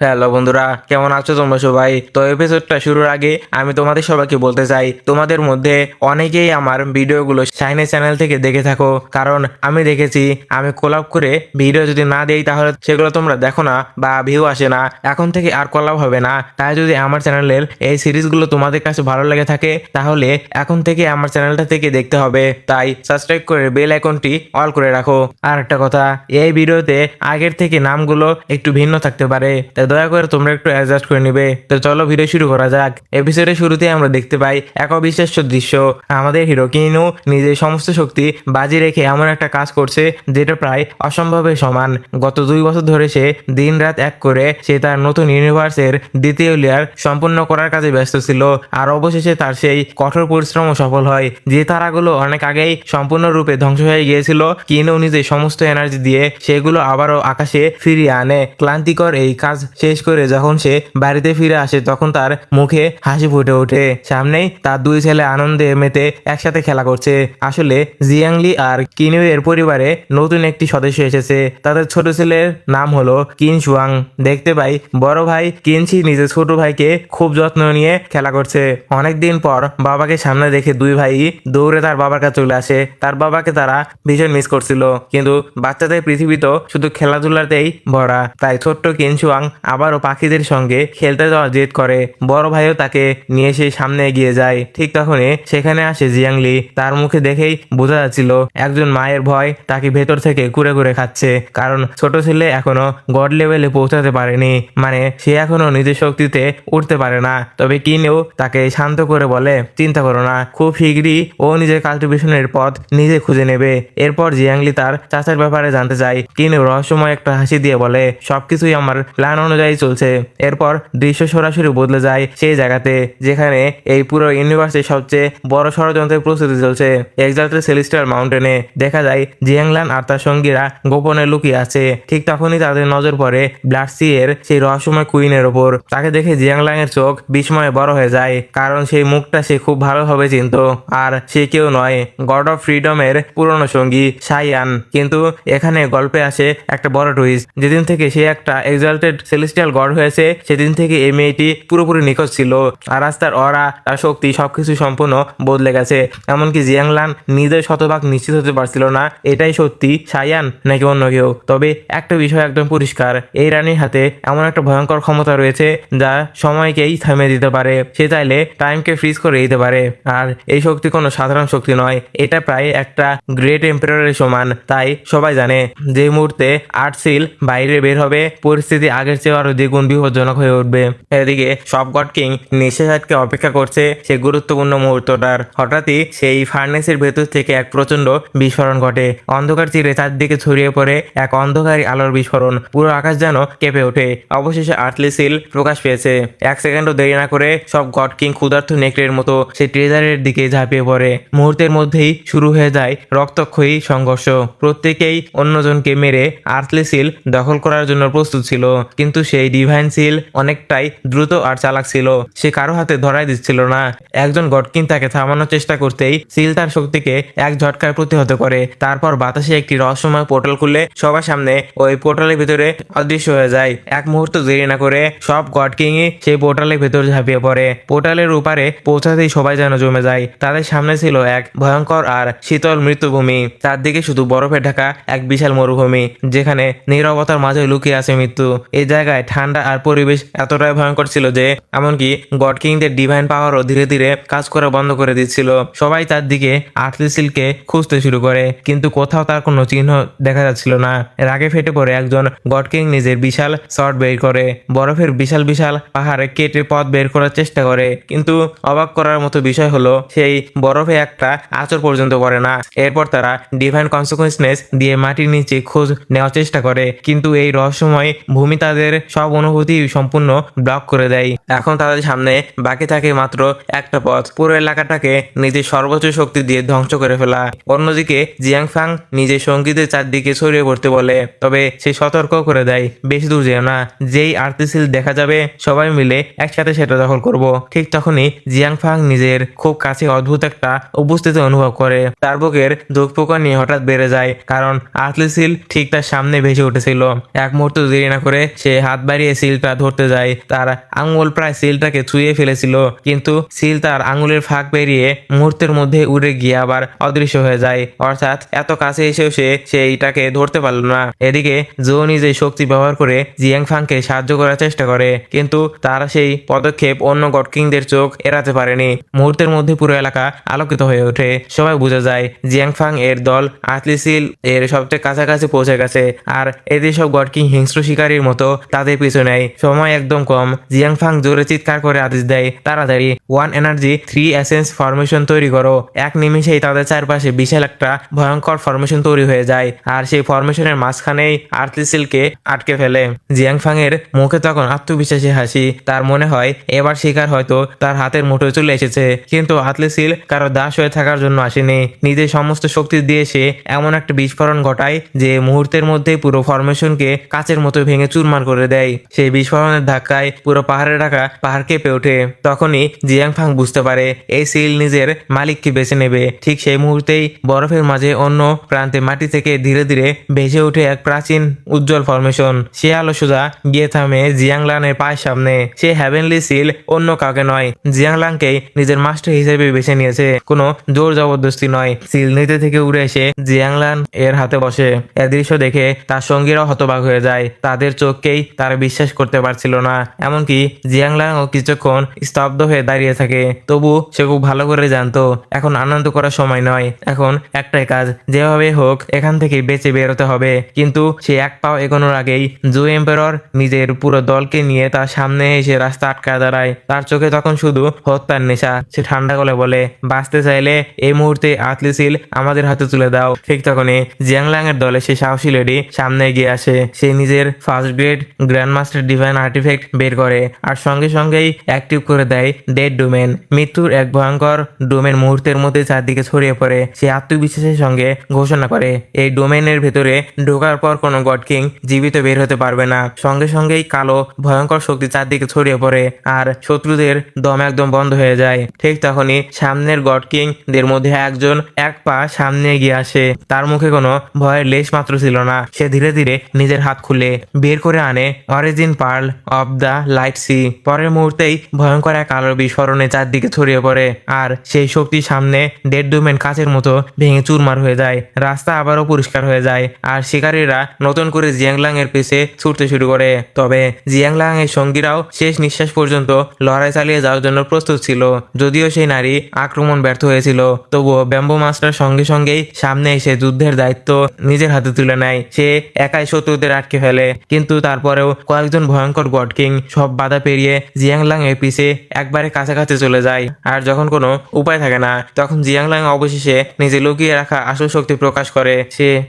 Hello বন্ধুরা, কেমন আছো তোমরা সবাই? তো এপিসোডটা শুরুর আগে আমি তোমাদের সবাইকে বলতে চাই, তোমাদের মধ্যে অনেকেই আমার ভিডিওগুলো শাইনের চ্যানেল থেকে দেখে থাকো। কারণ আমি দেখেছি আমি কোলাব করে ভিডিও যদি না দেই তাহলে সেগুলো তোমরা দেখো না বা ভিউ আসে না। এখন থেকে আর কোলাব হবে না। তাই যদি আমার চ্যানেলের এই সিরিজগুলো তোমাদের কাছে ভালো লেগে থাকে তাহলে এখন থেকে আমার চ্যানেলটা থেকে দেখতে হবে। তাই সাবস্ক্রাইব করে বেল আইকনটি অল করে রাখো। আর একটা কথা, এই ভিডিওতে আগের থেকে নামগুলো একটু ভিন্ন থাকতে পারে, তাই দয়া করে তোমরা একটু অ্যাডজাস্ট করে নিবে। তো চলো ভিডিও শুরু করা যাক। এপিসোডের শুরুতে আমরা দেখতে পাই এক অবিশ্বাস্য দৃশ্য। আমাদের হিরো কিনু নিজের সমস্ত শক্তি বাজি রেখে এমন একটা কাজ করছে যেটা প্রায় অসম্ভবের সমান। গত 2 বছর ধরে সে দিন রাত এক করে সে তার নতুন ইউনিভার্সের দ্বিতীয় লেয়ার সম্পূর্ণ করার কাজে ব্যস্ত ছিল। আর অবশেষে তার সেই কঠোর পরিশ্রম সফল হয়। যে তারাগুলো অনেক আগেই সম্পূর্ণরূপে ধ্বংস হয়ে গিয়েছিল, কিনু নিজে সমস্ত এনার্জি দিয়ে সেগুলো আবারও আকাশে ফিরিয়ে আনে। ক্লান্তিকর এই কাজ শেষ করে যখন সে বাড়িতে ফিরে আসে তখন তার মুখে হাসি ফুটে ওঠে। সামনেই তার দুই ছেলে আনন্দে মেতে একসাথে খেলা করছে। আসলে জিয়াংলি আর কিনু এর পরিবারে নতুন একটি সদস্য এসেছে। তাদের ছোট ছেলের নাম হলো কিন শুয়াং। দেখতে পাই বড় ভাই কিনছি নিজের ছোট ভাইকে খুব যত্ন নিয়ে খেলা করছে। অনেকদিন পর বাবাকে সামনে দেখে দুই ভাই দৌড়ে তার বাবার কাছে চলে আসে। তার বাবাকে তারা ভীষণ মিস করছিল, কিন্তু বাচ্চাদের পৃথিবী তো শুধু খেলাধুলাতেই ভরা। তাই ছোট্ট কিনচুয়াং আবারও পাখিদের সঙ্গে খেলতে যাওয়া জেদ করে। বড় ভাইও তাকে নিয়ে সেই সামনে এগিয়ে যায়। ঠিক তখনই সেখানে আসে জিয়াংলি। তার মুখে দেখেই বোঝা যাচ্ছিল একজন মায়ের ভয় তাকে ভেতর থেকে কুরে কুরে খাচ্ছে। কারণ ছোট ছেলে এখনো গড লেভেলে পৌঁছাতে পারেনি, মানে সে এখনো নিজের শক্তিতে উঠতে পারে না। তবে কিনেও তাকে শান্ত করে বলে, চিন্তা করো না, খুব শীঘ্রই ও নিজের কাল্টিভেশনের পথ নিজে খুঁজে নেবে। এরপর জিয়াংলি তার চাচার ব্যাপারে জানতে চায়। কিনেও রহস্যময় একটা হাসি দিয়ে বলে, সবকিছুই আমার প্ল্যান অনুযায়ী চলছে। এরপর দৃশ্য সরাসরি বদলে যায় সেই জায়গাতে যেখানে এই পুরো ইউনিভার্সের সবচেয়ে বড় ষড়যন্ত্রের প্রস্তুতি চলছে। এক্সাল্টেড সেলিস্টিয়াল মাউন্টেনে দেখা যায় জিয়াংলান আর তার সঙ্গীরা গোপনে লুকিয়ে আছে। ঠিক তখনই তাদের নজর পড়ে ব্লাড সি এর সেই রহস্যময় কুইনের ওপর। তাকে দেখে জিয়াংলাং এর চোখ বিস্ময়ে বড় হয়ে যায়, কারণ সেই মুখটা সে খুব ভালোভাবে চিনত। আর সে কেউ নয়, গড অফ ফ্রিডমের পুরনো সঙ্গী সাইয়ান। কিন্তু এখানে গল্পে আসে একটা বড় টুইস্ট। যেদিন থেকে সে একটা এক্সাল্টেড সেলেস্টিয়াল গড হয়েছে সেদিন থেকে এই মেয়েটি পুরোপুরি নিখোঁজ ছিল। আর আজ তার অরা, তার শক্তি সবকিছু সম্পূর্ণ বদলে গেছে। এমনকি জিয়াংলান নিজের শতভাগ নিশ্চিত হতে পারছিল না এটাই সত্যি সাইয়ান নাকি অন্য কেউ। তবে একটা বিষয় একদম পরিষ্কার, এই রানীর হাতে এমন একটা ভয়ঙ্কর ক্ষমতা রয়েছে যা সময়কেই থামিয়ে দিতে পারে। সে চাইলে টাইমকে ফ্রিজ করে দিতে পারে। আর এই শক্তি কোনো সাধারণ শক্তি নয়, এটা প্রায় একটা গ্রেট এম্পায়ারের সমান। তাই সবাই জানে যে মুহূর্তে আর্টসিল বাইরে বের হবে পরিস্থিতি আগের চেয়ে আরো দ্বিগুণ বিপজ্জনক হয়ে উঠবে। এদিকে সব গড কিং নিঃশ্বাসকে অপেক্ষা করছে সেই গুরুত্বপূর্ণ মুহূর্তটার। হঠাৎই সেই ফার্নেসের ভেতর থেকে এক প্রচন্ড বিস্ফোরণ ঘটে। অন্ধকার চিরে চারদিকে ছড়িয়ে পড়ে এক অন্ধকারী আলোর বিস্ফোরণ। পুরো আকাশ যেন কেঁপে ওঠে। অবশেষে আর্টলি সিল প্রকাশ পেয়েছে। এক সেকেন্ডও দেরি না করে সব গড কিং ক্ষুধার্ত নেকড়ের মতো সেই ট্রেজারের দিকে ঝাঁপিয়ে পড়ে। মুহূর্তের মধ্যেই শুরু হয়ে যায় রক্তক্ষয়ী সংঘর্ষ। প্রত্যেকেই অন্যজনকে মেরে আর্থলি সিল দখল করার জন্য প্রস্তুত ছিল, কিন্তু সেই ডিভাইন সিল অনেকটাই দ্রুত আর চালাক ছিল। সে কারো হাতে ধরাই দিচ্ছিল না। একজন গডকিং তাকে থামানোর চেষ্টা করতেই সিল তার শক্তিকে এক ঝটকায় প্রতিহত করে। তারপর বাতাসে একটি রহস্যময় পোর্টাল খুলে সবার সামনে ওই পোর্টালের ভিতরে অদৃশ্য হয়ে যায়। এক মুহূর্ত দেরি না করে সব গডকিংই সেই পোর্টালের ভেতর ঝাঁপিয়ে পড়ে। পোর্টালের উপারে পৌঁছাতেই সবাই যেন জমে যায়। তাদের সামনে ছিল এক ভয়ঙ্কর আর শীতল মৃত্যুভূমি। চারদিকে শুধু বরফে ঢাকা এক বিশাল মরুভূমি যেখানে নীরবতার মাঝে লুকিয়ে আছে মৃত্যু। এই জায়গায় ঠান্ডা আর পরিবেশ এতটাই ভয়ঙ্কর ছিল যে এমনকি গড কিংদের ডিভাইন পাওয়ারও ধীরে ধীরে কাজ করা বন্ধ করে দিচ্ছিল। সবাই তার দিকে আর্টলিসিলকে খুঁজতে শুরু করে, কিন্তু কোথাও তার কোনো চিহ্ন দেখা যাচ্ছিল না। রাগে ফেটে পড়ে একজন গড কিং নিজের বিশাল শর্ট বের করে বরফের বিশাল বিশাল পাহাড়ে কেটে পথ বের করার চেষ্টা করে, কিন্তু অবাক করার মতো বিষয় হলো সেই বরফে একটা আঁচড় পর্যন্ত পড়ে না। এরপর তারা ডিভাইন কনসিকুয়েন্সনেস দিয়ে মাটির নিচে খোঁজ নেওয়ার চেষ্টা করে, কিন্তু এই রহস্যময় ভূমি তাদের সব অনুভূতি সম্পূর্ণ ব্লক করে দেয়। এখন তাদের সামনে বাকি থাকে মাত্র একটা পথ, পুরো এলাকাটাকে নিজের সর্বোচ্চ শক্তি দিয়ে ধ্বংস করে ফেলা। অন্যদিকে জিয়াংফাং নিজের সঙ্গীদের চারদিকে ছড়িয়ে পড়তে বলে, তবে সে সতর্ক করে দেয়, বেশি দূর যেও না, যেই আর্টিসিল দেখা যাবে সবাই মিলে একসাথে সেটা দখল করব। ঠিক তখনই জিয়াংফাং নিজের খুব কাছে অদ্ভুত একটা উপস্থিতি অনুভব করে। তার বুকের ধুকপুকানি হঠাৎ বেড়ে যায়, কারণ আর্টলিসিল ঠিক তার সামনে ভেসে উঠেছিল। এক মুহূর্ত দেরি না করে সে হাত বাড়িয়ে সিলটা ধরতে যায়, তার আঙুল প্রায় সিলটাকে ছুঁয়ে ফেলেছিল, কিন্তু সিল তার আঙুলের ফাঁক পেরিয়ে মুহূর্তের মধ্যে উড়ে গিয়ে আবার অদৃশ্য হয়ে যায়। অর্থাৎ এত কাছে এসেও সে সেইটাকে ধরতে পারল না। এদিকে জো নিজে শক্তি ব্যবহার করে জিয়াংফাংকে সাহায্য করার চেষ্টা করে, কিন্তু তার সেই পদক্ষেপ অন্য গড কিংদের চোখ এড়াতে পারেনি। মুহূর্তের মধ্যে পুরো এলাকা আলোকিত হয়ে ওঠে। সবাই বুঝে যায় জিয়াংফাং এর দল আতলি সিল এর সবচেয়ে কাছাকাছি পৌঁছে গেছে, আর এদের সব গড কিং হিংস্র শিকারীর মতো তাদের পিছু নেয়। সময় একদম কম। জিয়াংফাং জোরে চিৎকার করে আদেশ দেয়, তাড়াতাড়ি 1 এনার্জি 3 এসেন্স ফরমেশন তৈরি করো। এক নিমিষেই তাদের চারপাশে বিশাল একটা ভয়ঙ্কর ফরমেশন তৈরি হয়ে যায়, আর সেই ফরমেশনের মাঝখানেই আর্থলি সিলকে আটকে ফেলে। জিয়াংফাং এর মুখে তখন আত্মবিশ্বাসী হাসি। তার মনে হয় এবার শিকার হয়তো তার হাতের মুঠোয় চলে এসেছে, কিন্তু আর্থলি সিল কারো দাস হয়ে থাকার জন্য আসেনি। নিজের সমস্ত শক্তি দিয়ে সে এমন একটা বিস্ফোরণ ঘটায় যে মুহূর্তের মধ্যে পুরো ফরমেশনকে কাচের মতো ভেঙে চুরমার করে দেয়। সেই বিস্ফোরণের ধাক্কায় পুরো পাহাড়ের ঢাকা পাহাড় কেঁপে ওঠে। তখনই জিয়াংফাং বুঝতে পারে এই সিল নিজের মালিককে বেছে নেবে। ঠিক সেই মুহূর্তেই বরফের মাঝে অন্য প্রান্তে মাটি থেকে ধীরে ধীরে ভেসে ওঠে এক প্রাচীন উজ্জ্বল ফরমেশন। সে আলো সোজা গিয়ে থামে জিয়াংলানের পায়ের সামনে। সে হ্যাভেনলি সিল অন্য কাউকে নয়, জিয়াংলাংকেই নিজের মাস্টার হিসেবে বেছে নিয়েছে। কোনো জোর জবরদস্তি নয়। সিল নিতে থেকে উড়ে এসে জিয়াংলান এর হাতে বসে। এ দৃশ্য দেখে তার সঙ্গীরাও হতবাক হয়ে যায়। তাদের চোখকেই তারা বিশ্বাস করতে পারছিল না। এমনকি জিয়াংলাংও কিছুক্ষণ স্তব্ধ হয়ে দাঁড়িয়ে থাকে। তবু সে খুব ভালো করে জানতো এখন আনন্দ করার সময় নয়, এখন একটাই কাজ, যেভাবে হোক এখান থেকে বেঁচে বেরোতে হবে। কিন্তু সে এক পাও এগোনোর আগেই জো এম্পারর নিজের পুরো দলকে নিয়ে তার সামনে এসে রাস্তা আটকায় দাঁড়ায়। তার চোখে তখন শুধু হত্যার নেশা। সে ঠান্ডা গলে বলে, বাঁচতে চাইলে এই মুহূর্তে আতলি সিল আমাদের হাতে তুলে দাও। ঠিক তখনই জিয়াংলাং এর দলে সে সাহসী লেডি সামনে এগিয়ে আসে। সে নিজের first grade grandmaster divine artifact বের করে আর সঙ্গে সঙ্গেই অ্যাক্টিভ করে দেয় ডেড ডোমেন। মৃত্যুর এক ভয়ঙ্কর ডোমেন মুহূর্তের মধ্যে চারদিকে ছড়িয়ে পড়ে। সে আত্মবিশ্বাসের সঙ্গে ঘোষণা করে, এই ডোমেনের ভেতরে ঢোকার পর কোনো গড কিং জীবিত বের হতে পারবে না। সঙ্গে সঙ্গেই কালো ভয়ঙ্কর শক্তি চারদিকে ছড়িয়ে পড়ে আর শত্রুদের দম একদম বন্ধ হয়ে যায়। ঠিক তখনই সামনের গড কিং দের মধ্যে একজন এক পা সামনে এগিয়ে আসে। তার মুখে কোনো ভয়ের লেশ মাত্র ছিল না। সে ধীরে ধীরে নিজের হাত খুলে বের করে আনে origin pearl of the light sea. পরের মুহূর্তেই ভয়ঙ্কর এক আলোর বিস্ফোরণে চারদিকে ছড়িয়ে পড়ে আর সেই শক্তির সামনে ডেড ডোমেন কাচের মতো ভেঙে চুরমার হয়ে যায়। রাস্তা আবারও পরিষ্কার হয়ে যায় আর শিকারীরা নতুন করে জিয়াংলাং এর পিছে ছুটতে শুরু করে। তবে জিয়াংলাং এর সঙ্গীরাও শেষ নিঃশ্বাস পর্যন্ত লড়াই চালিয়ে যাওয়ার জন্য প্রস্তুত ছিল। যদিও সেই নারী আক্রমণ ব্যর্থ হয়েছিল, তবুও ব্যাম্বো মাস্টার সঙ্গে সঙ্গেই সামনে এসে যুদ্ধের দায়িত্ব নিজের হাতে তুলে নেয়। সে একাই শত্রুদের আটকে ফেলে, কিন্তু তারপরেও কয়েকজন ভয়ঙ্কর গড কিং সব বাধা পেরিয়ে জিয়াংলাং এর পিছে একবারে কাছাকাছি চলে যায়। আর যখন কোনো উপায় থাকে না, তখন জিয়াংলাং অবশেষে নিজে লুকিয়ে রাখা আসল শক্তি প্রকাশ করে।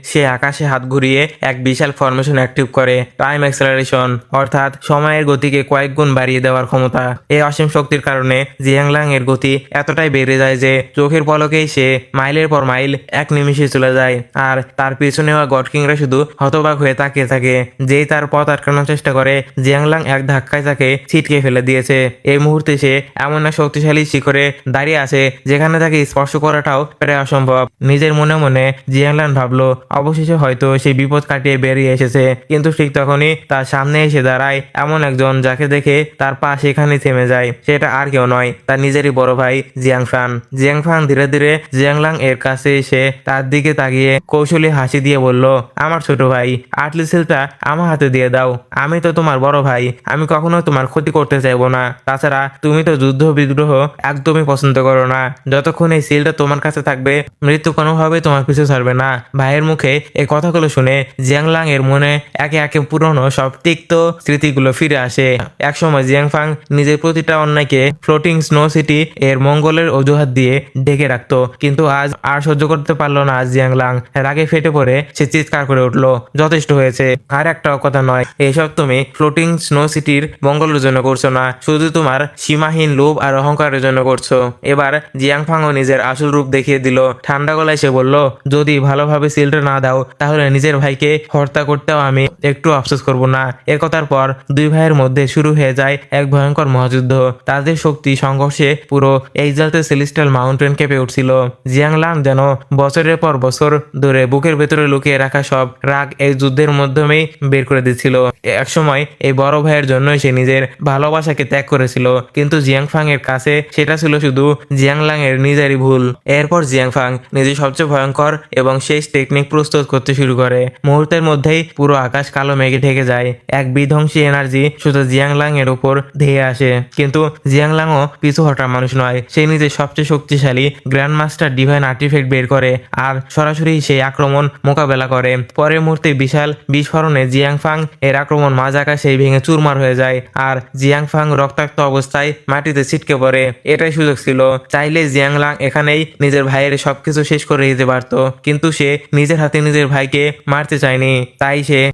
সে আকাশে হাত ঘুরিয়ে এক বিশাল ফরমেশন অ্যাক্টিভ করে, টাইম অ্যাক্সেলারেশন, অর্থাৎ সময়ের গতিকে কয়েক গুণ বাড়িয়ে দেওয়ার ক্ষমতা। এই অসীম শক্তির কারণে জিয়াংলাং এর গতি এতটাই বেড়ে যায় যে চোখের পলকেই সে মাইলের পর মাইল এক নিমিষে চলে যায়। আর তার পিছনে হওয়া গড কিংরা শুধু হতবাক হয়ে তাকিয়ে থাকে। যেই তার পথ আটকানোর চেষ্টা করে, জিয়াংলাং এক ধাক্কায় তাকে ছিটকে ফেলে দিয়েছে। এই মুহূর্তে সে এমন এক শক্তিশালী শিখরে দাঁড়িয়ে আছে যেখানে তাকে স্পর্শ করাটাও প্রায় অসম্ভব। নিজের মনে মনে জিয়াংলাং ভাবলো অবশেষে হয়তো সেই বিপদ কাটিয়ে বেরিয়ে এসেছে। কিন্তু ঠিক তখনই তার সামনে এসে দাঁড়ায় এমন একজন যাকে দেখে তার পা সেখানেই থেমে যায়। সেটা আর কেউ নয়, তার নিজেরই বড় ভাই জিয়াংফান। জিয়াংফান ধীরে ধীরে জিয়াংলাং এর কাছে এসে তার দিকে তাকিয়ে কৌশলী হাসি দিয়ে বলল, আমার ছোট ভাই, আর্টলি সিলটা আমার হাতে দিয়ে দাও। আমি তো তোমার বড় ভাই, আমি কখনো তোমার ক্ষতি করতে চাইবো না। তাছাড়া তুমি তো যুদ্ধ বিদ্রোহ একদমই পছন্দ করো না। যতক্ষণ এই সিলটা তোমার কাছে থাকবে, মৃত্যু কোনোভাবেই তোমার পিছু ছাড়বে না। ভাইয়ের মুখে এই কথাগুলো শুনে জিয়াংলাং এর মনে একে একে পুরনো সব তিক্ত স্মৃতিগুলো ফিরে আসে। একসময় জিয়াংফাং নিজের প্রতিটা অন্যায়কে ফ্লোটিং স্নো সিটি এর মঙ্গলের অজুহাত দিয়ে ঢেকে রাখতো, কিন্তু আজ আর সহ্য করতে পারলো না। জিয়াংলাং রাগে ফেটে পড়ে সে চিৎকার করে উঠলো, যথেষ্ট হয়েছে, আর একটা কথা নয়। এসব তুমি ফ্লোটিং স্নো সিটির মঙ্গলের জন্য করছো না, শুধু তোমার সীমাহীন লোভ আর অহংকারের জন্য করছো। এবার জিয়াংফাংও নিজের আসল রূপ দেখিয়ে দিল। ঠান্ডা গলায় সে বলল, যদি ভালোভাবে সিলটা না দাও তাহলে নিজের ভাইকে হত্যা করতেও আমি একটু আফসোস করব না। এর কথার পর দুই ভাইয়ের মধ্যে শুরু হয়ে যায় এক ভয়ঙ্কর মহাযুদ্ধ। তাদের শক্তি সংঘর্ষে পুরো এক্সাল্টেড সেলেস্টিয়াল মাউন্টেন কেঁপে উঠছিল। জিয়াংলাং যেন বছরের পর বছর ধরে বুকের ভেতরে লুকিয়ে রাখা সব রাগ এই যুদ্ধের মাধ্যমেই বের করে দিচ্ছিল। একসময় এই বড় ভাইয়ের জন্যই সে নিজের ভালোবাসাকে ত্যাগ করেছিল, কিন্তু জিয়াংফাং এর কাছে সেটা ছিল শুধু জিয়াংলাং এর নিজেরই ভুল। এরপর জিয়াংফাং নিজের সবচেয়ে ভয়ঙ্কর এবং শেষ টেকনিক প্রস্তুত করতে শুরু করে। মুহূর্তের মধ্যেই পুরো আকাশ কালো মেঘে ঢেকে যায়। এক বিধ্বংসী এনার্জি শুধু জিয়াংলাং এর উপর ধেয়ে আসে, কিন্তু জিয়াংলাংও পিছু হটার মানুষ নয়। সে নিজের সবচেয়ে শক্তিশালী গ্র্যান্ড মাস্টার ডিভাইন আর্টিফ্যাক্ট বের করে আর সরাসরি সেই আক্রমণ মোকাবেলা করে। পরের মুহূর্তে বিশাল বিস্ফোরণে জিয়াংফাং এর আক্রমণ মাঝ আকাশেই ভেঙে চুরমার হয়ে যায় আর জিয়াংফাং রক্তাক্ত অবস্থায় মাটিতে ছিটকে পড়ে। এটাই সুযোগ ছিল, চাইলে জিয়াংলাং এখানেই নিজের ভাইয়ের সবকিছু শেষ করে দিতে পারত, কিন্তু সে নিজের হাতে নিজের ভাইকে মারতে চায়নি।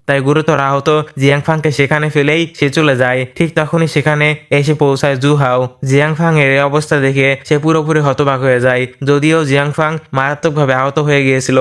তাই গুরুতর আহত জিয়াংফাংকে সেখানে ফেলেই সে চলে যায়। ঠিক তখনই সেখানে এসে পৌঁছায় জুহাও। জিয়াংফাং এর এই অবস্থা দেখে সে পুরোপুরি হতবাক হয়ে যায়। যদিও জিয়াংফাং মারাত্মকভাবে আহত হয়ে গিয়েছিল,